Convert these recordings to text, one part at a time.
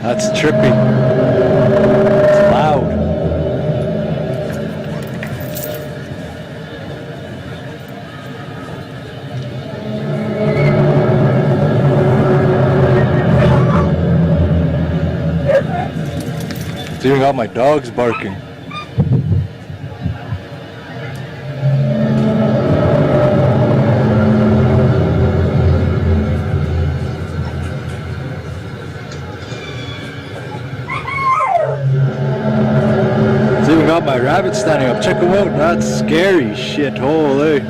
That's trippy. It's loud. It's even got my dogs barking. It's even got my rabbit standing up. Check them out. That's scary shit. Holy.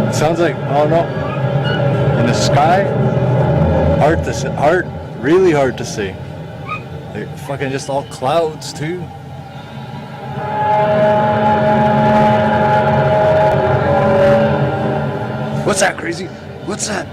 It sounds like, oh no, in the sky, hard to see, really hard to see. They're fucking just all clouds too. What's that, crazy? What's that?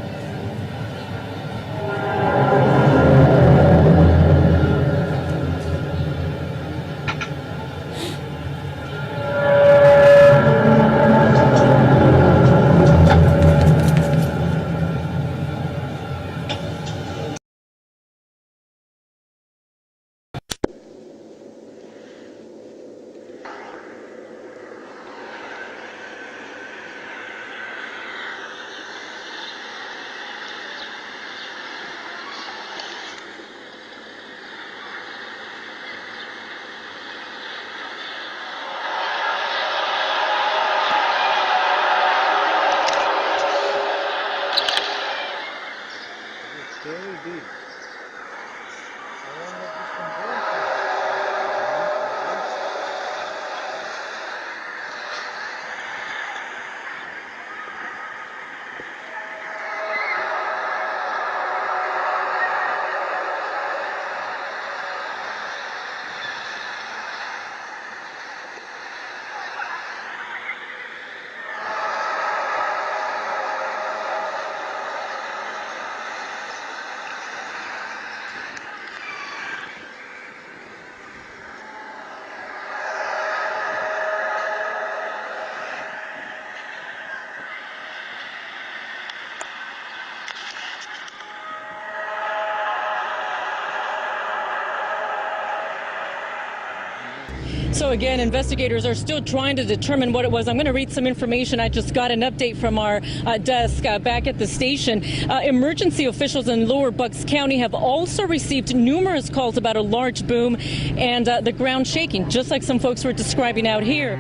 So again, investigators are still trying to determine what it was. I'm going to read some information. I just got an update from our desk back at the station. Emergency officials in Lower Bucks County have also received numerous calls about a large boom and the ground shaking, just like some folks were describing out here.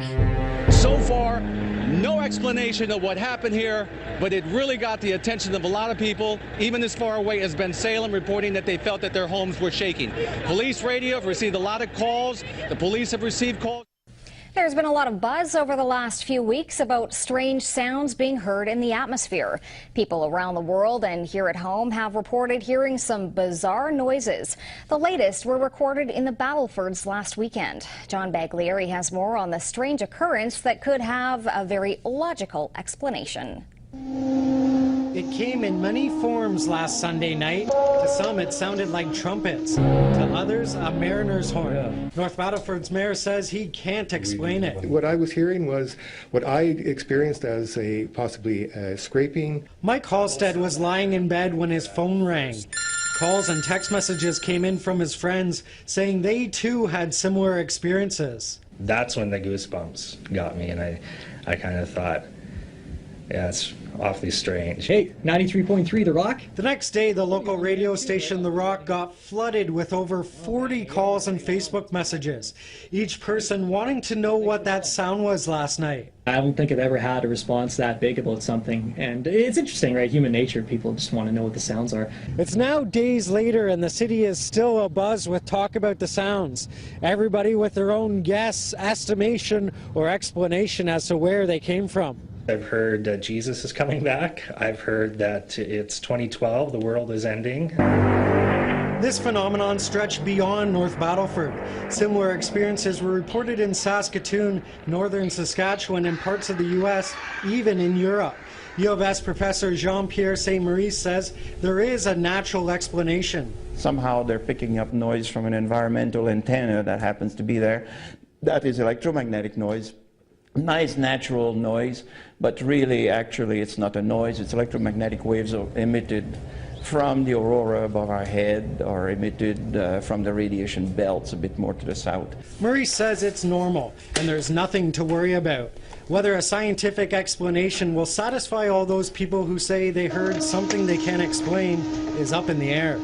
So far, no explanation of what happened here, but it really got the attention of a lot of people, even as far away as Ben Salem, reporting that they felt that their homes were shaking. Police radio have received a lot of calls. The police have received calls. There's been a lot of buzz over the last few weeks about strange sounds being heard in the atmosphere. People around the world and here at home have reported hearing some bizarre noises. The latest were recorded in the Battlefords last weekend. John Baglieri has more on the strange occurrence that could have a very logical explanation. It came in many forms last Sunday night. To some, it sounded like trumpets. To others, a mariner's horn. North Battleford's mayor says he can't explain it. What I was hearing was what I experienced as possibly scraping. Mike Halstead was lying in bed when his phone rang. Calls and text messages came in from his friends saying they too had similar experiences. That's when the goosebumps got me, and I kind of thought, yeah, it's awfully strange. Hey, 93.3 The Rock. The next day, the local radio station The Rock got flooded with over 40 calls and Facebook messages, each person wanting to know what that sound was last night. I don't think I've ever had a response that big about something, and it's interesting, right? Human nature, people just want to know what the sounds are. It's now days later and the city is still abuzz with talk about the sounds. Everybody with their own guess, estimation, or explanation as to where they came from. I've heard that Jesus is coming back. I've heard that it's 2012, the world is ending. This phenomenon stretched beyond North Battleford. Similar experiences were reported in Saskatoon, northern Saskatchewan, and parts of the U.S., even in Europe. U of S professor Jean-Pierre St. Maurice says there is a natural explanation. Somehow they're picking up noise from an environmental antenna that happens to be there. That is electromagnetic noise. Nice natural noise, but really, actually, it's not a noise. It's electromagnetic waves emitted from the aurora above our head, or emitted from the radiation belts a bit more to the south. Murray says it's normal, and there's nothing to worry about. Whether a scientific explanation will satisfy all those people who say they heard something they can't explain is up in the air.